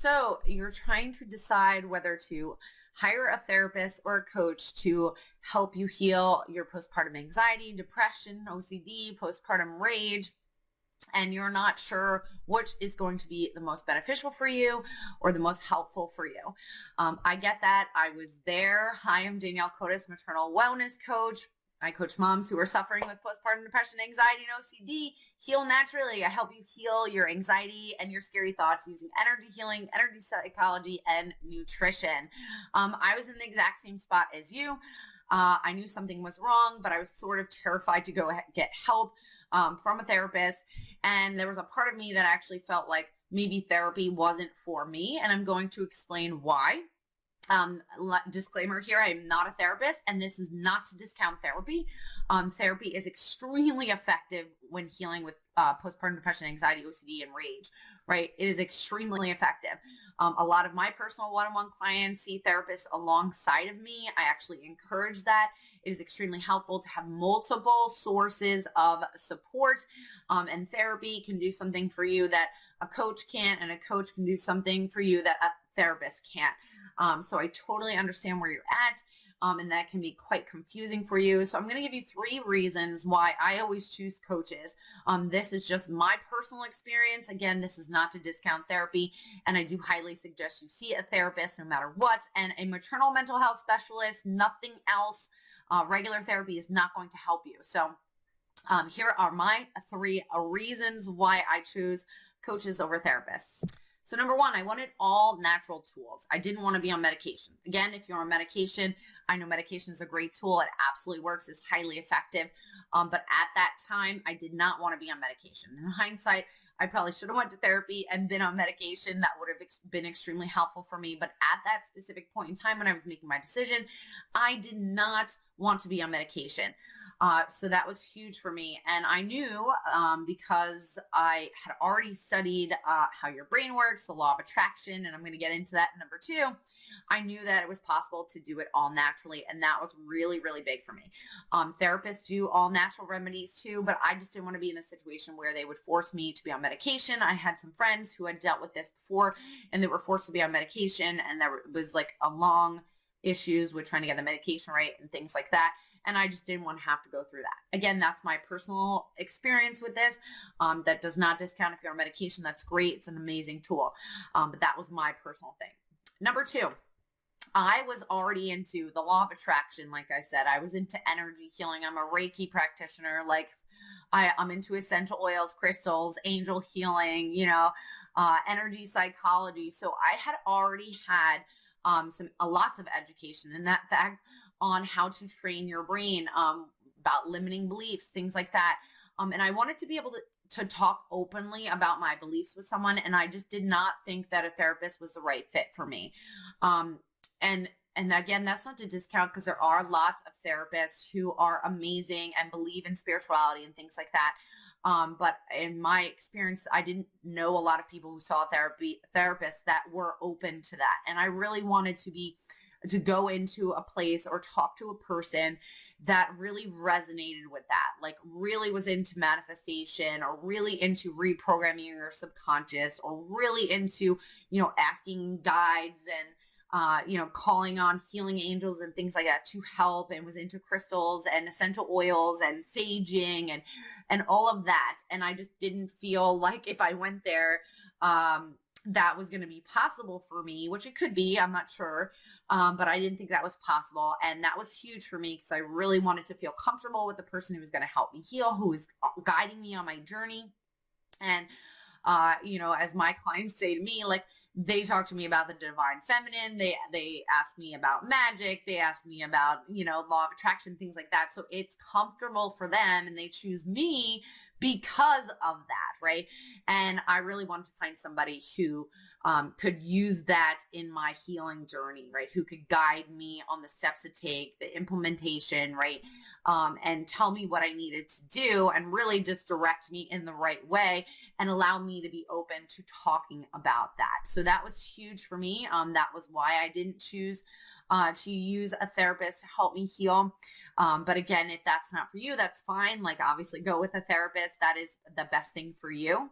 So you're trying to decide whether to hire a therapist or a coach to help you heal your postpartum anxiety, depression, OCD, postpartum rage, and you're not sure which is going to be the most beneficial for you or the most helpful for you. I get that. I was there. Hi, I'm Danielle Cotis, maternal wellness coach. I coach moms who are suffering with postpartum depression, anxiety, and OCD. Heal naturally. I help you heal your anxiety and your scary thoughts using energy healing, energy psychology, and nutrition. I was in the exact same spot as you. I knew something was wrong, but I was sort of terrified to go get help from a therapist. And there was a part of me that actually felt like maybe therapy wasn't for me. And I'm going to explain why. Disclaimer here, I am not a therapist, and this is not to discount therapy. Therapy is extremely effective when healing with postpartum depression, anxiety, OCD, and rage, right? It is extremely effective. A lot of my personal one-on-one clients see therapists alongside of me. I actually encourage that. It is extremely helpful to have multiple sources of support, and therapy can do something for you that a coach can't, and a coach can do something for you that a therapist can't. So I totally understand where you're at, and that can be quite confusing for you. So I'm going to give you 3 reasons why I always choose coaches. This is just my personal experience. Again, this is not to discount therapy, and I do highly suggest you see a therapist no matter what, and a maternal mental health specialist. Nothing else. Regular therapy is not going to help you. So here are my 3 reasons why I choose coaches over therapists. So number 1, I wanted all natural tools. I didn't want to be on medication. Again, if you're on medication, I know medication is a great tool. It absolutely works. It's highly effective. But at that time, I did not want to be on medication. In hindsight, I probably should have went to therapy and been on medication. That would have been extremely helpful for me. But at that specific point in time when I was making my decision, I did not want to be on medication. So that was huge for me. And I knew because I had already studied how your brain works, the law of attraction, and I'm going to get into that in number 2. I knew that it was possible to do it all naturally. And that was really, really big for me. Therapists do all natural remedies too, but I just didn't want to be in a situation where they would force me to be on medication. I had some friends who had dealt with this before, and they were forced to be on medication, and there was like a long issues with trying to get the medication right and things like that. And I just didn't want to have to go through that. Again, that's my personal experience with this. That does not discount if you're on medication. That's great. It's an amazing tool. But that was my personal thing. Number 2, I was already into the law of attraction. Like I said, I was into energy healing. I'm a Reiki practitioner. Like I'm into essential oils, crystals, angel healing, energy psychology. So I had already had lots of education in that fact on how to train your brain, about limiting beliefs, things like that. And I wanted to be able to talk openly about my beliefs with someone. And I just did not think that a therapist was the right fit for me. And again, that's not to discount, because there are lots of therapists who are amazing and believe in spirituality and things like that. But in my experience, I didn't know a lot of people who saw therapists that were open to that. And I really wanted to go into a place or talk to a person that really resonated with that, like really was into manifestation, or really into reprogramming your subconscious, or really into, asking guides and, calling on healing angels and things like that to help, and was into crystals and essential oils and saging and all of that. And I just didn't feel like if I went there, that was going to be possible for me, which it could be, I'm not sure. But I didn't think that was possible. And that was huge for me, because I really wanted to feel comfortable with the person who was going to help me heal, who was guiding me on my journey. And, as my clients say to me, like, they talk to me about the divine feminine. They ask me about magic. They ask me about, law of attraction, things like that. So it's comfortable for them, and they choose me because of that, right? And I really wanted to find somebody who could use that in my healing journey, right? Who could guide me on the steps to take, the implementation, right? And tell me what I needed to do, and really just direct me in the right way, and allow me to be open to talking about that. So that was huge for me. That was why I didn't choose to use a therapist to help me heal. But again, if that's not for you, that's fine. Like, obviously go with a therapist. That is the best thing for you.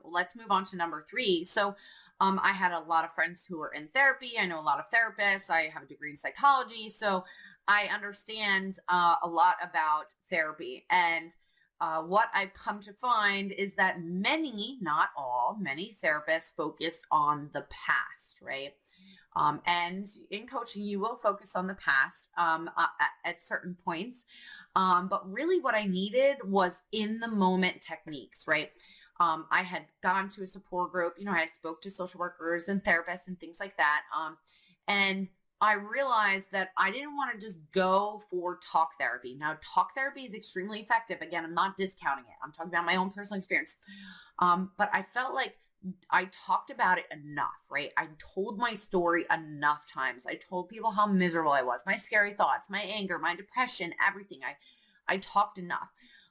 Let's move on to number 3. So I had a lot of friends who were in therapy. I know a lot of therapists. I have a degree in psychology. So I understand a lot about therapy. And what I've come to find is that many, not all, many therapists focus on the past, right? And in coaching, you will focus on the past at certain points. But really what I needed was in the moment techniques, right? I had gone to a support group, I had spoke to social workers and therapists and things like that. And I realized that I didn't want to just go for talk therapy. Now, talk therapy is extremely effective. Again, I'm not discounting it. I'm talking about my own personal experience. But I felt like I talked about it enough, right? I told my story enough times. I told people how miserable I was, my scary thoughts, my anger, my depression, everything. I talked enough.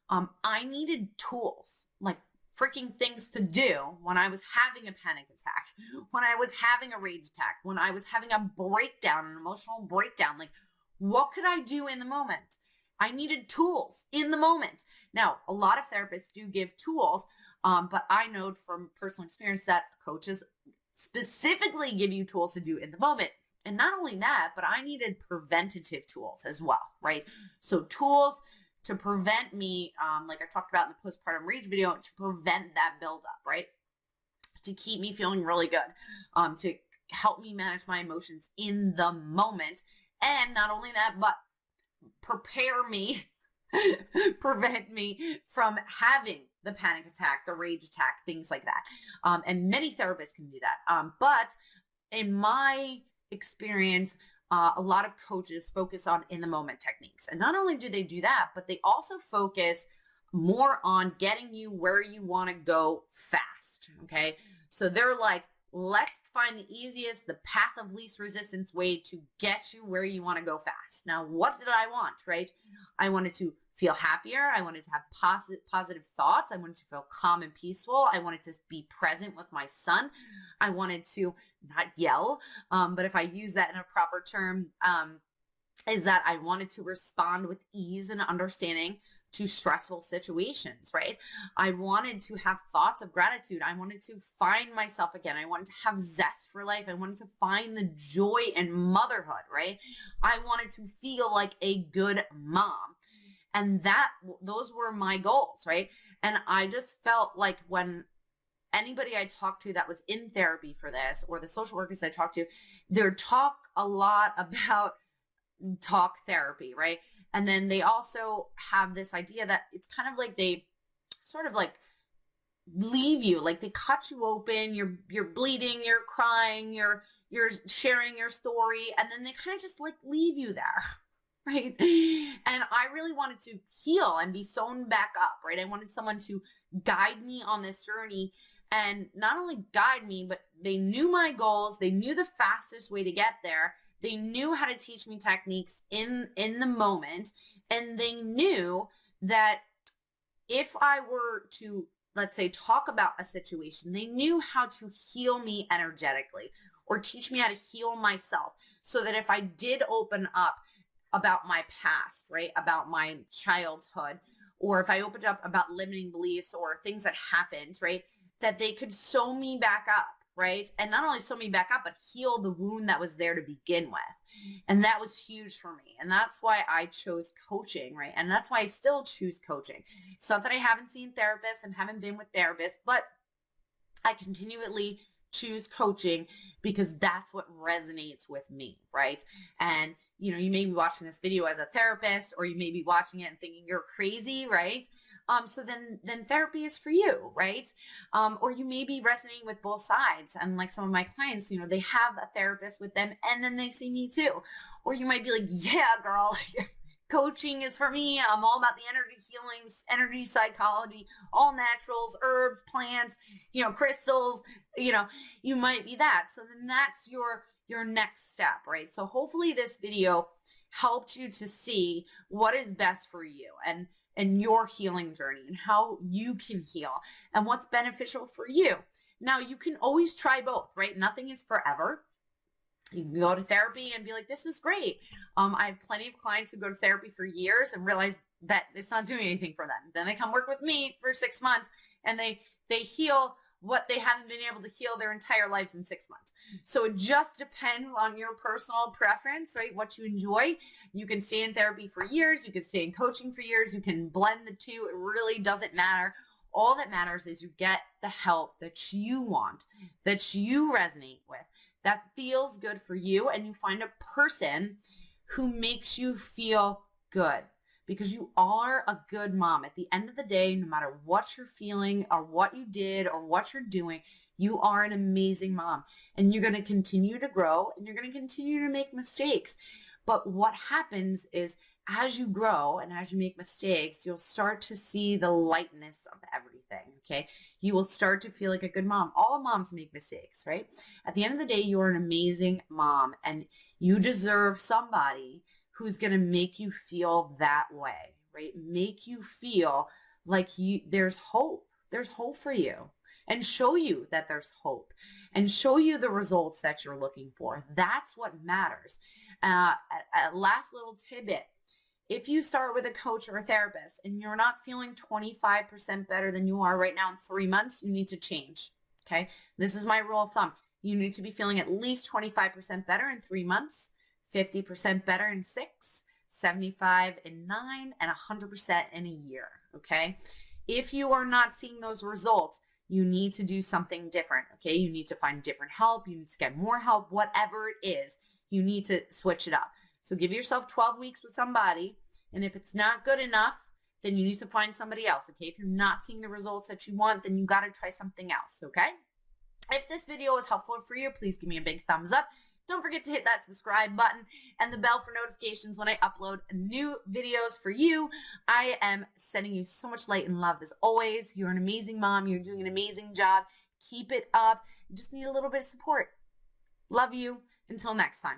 I needed tools, like freaking things to do when I was having a panic attack, when I was having a rage attack, when I was having a breakdown, an emotional breakdown. Like, what could I do in the moment? I needed tools in the moment. Now, a lot of therapists do give tools, but I know from personal experience that coaches specifically give you tools to do in the moment. And not only that, but I needed preventative tools as well, right? So tools to prevent me, like I talked about in the postpartum rage video, to prevent that buildup, right? To keep me feeling really good, to help me manage my emotions in the moment. And not only that, but prepare me, prevent me from having the panic attack, the rage attack, things like that. And many therapists can do that. But in my experience, a lot of coaches focus on in the moment techniques. And not only do they do that, but they also focus more on getting you where you want to go fast. Okay. So they're like, let's find the easiest, the path of least resistance way to get you where you want to go fast. Now, what did I want, right? I wanted to feel happier. I wanted to have positive thoughts. I wanted to feel calm and peaceful. I wanted to be present with my son. I wanted to not yell, but if I use that in a proper term, is that I wanted to respond with ease and understanding to stressful situations, right? I wanted to have thoughts of gratitude. I wanted to find myself again. I wanted to have zest for life. I wanted to find the joy in motherhood, right? I wanted to feel like a good mom. And those were my goals, right? And I just felt like when anybody I talked to that was in therapy for this, or the social workers I talked to, they talk a lot about talk therapy, right? And then they also have this idea that it's kind of like they sort of like leave you, like they cut you open, you're bleeding, you're crying, you're sharing your story, and then they kind of just like leave you there. Right. And I really wanted to heal and be sewn back up, right? I wanted someone to guide me on this journey, and not only guide me, but they knew my goals. They knew the fastest way to get there. They knew how to teach me techniques in the moment. And they knew that if I were to, let's say, talk about a situation, they knew how to heal me energetically or teach me how to heal myself, so that if I did open up about my past, right, about my childhood, or if I opened up about limiting beliefs or things that happened, right, that they could sew me back up, right? And not only sew me back up, but heal the wound that was there to begin with. And that was huge for me. And that's why I chose coaching, right? And that's why I still choose coaching. It's not that I haven't seen therapists and haven't been with therapists, but I continually choose coaching because that's what resonates with me, right? And you may be watching this video as a therapist, or you may be watching it and thinking you're crazy, right? So then therapy is for you, right? Or you may be resonating with both sides. And like some of my clients, they have a therapist with them and then they see me too. Or you might be like, yeah, girl, coaching is for me. I'm all about the energy healings, energy psychology, all naturals, herbs, plants, crystals, you might be that. So then that's your next step, right? So hopefully this video helped you to see what is best for you and your healing journey and how you can heal and what's beneficial for you. Now, you can always try both, right? Nothing is forever. You can go to therapy and be like, this is great. I have plenty of clients who go to therapy for years and realize that it's not doing anything for them. Then they come work with me for 6 months and they heal what they haven't been able to heal their entire lives in 6 months. So it just depends on your personal preference, right? What you enjoy. You can stay in therapy for years. You can stay in coaching for years. You can blend the two. It really doesn't matter. All that matters is you get the help that you want, that you resonate with, that feels good for you, and you find a person who makes you feel good, because you are a good mom. At the end of the day, no matter what you're feeling or what you did or what you're doing, you are an amazing mom, and you're going to continue to grow, and you're going to continue to make mistakes. But what happens is, as you grow and as you make mistakes, you'll start to see the lightness of everything, okay? You will start to feel like a good mom. All moms make mistakes, right? At the end of the day, you're an amazing mom, and you deserve somebody who's going to make you feel that way, right? Make you feel like there's hope. There's hope for you, and show you that there's hope, and show you the results that you're looking for. That's what matters. A last little tidbit. If you start with a coach or a therapist and you're not feeling 25% better than you are right now in 3 months, you need to change, okay? This is my rule of thumb. You need to be feeling at least 25% better in 3 months, 50% better in 6, 75 in 9, and 100% in a year, okay? If you are not seeing those results, you need to do something different, okay? You need to find different help. You need to get more help, whatever it is. You need to switch it up. So give yourself 12 weeks with somebody, and if it's not good enough, then you need to find somebody else, okay? If you're not seeing the results that you want, then you got to try something else, okay? If this video was helpful for you, please give me a big thumbs up. Don't forget to hit that subscribe button and the bell for notifications when I upload new videos for you. I am sending you so much light and love as always. You're an amazing mom. You're doing an amazing job. Keep it up. You just need a little bit of support. Love you. Until next time.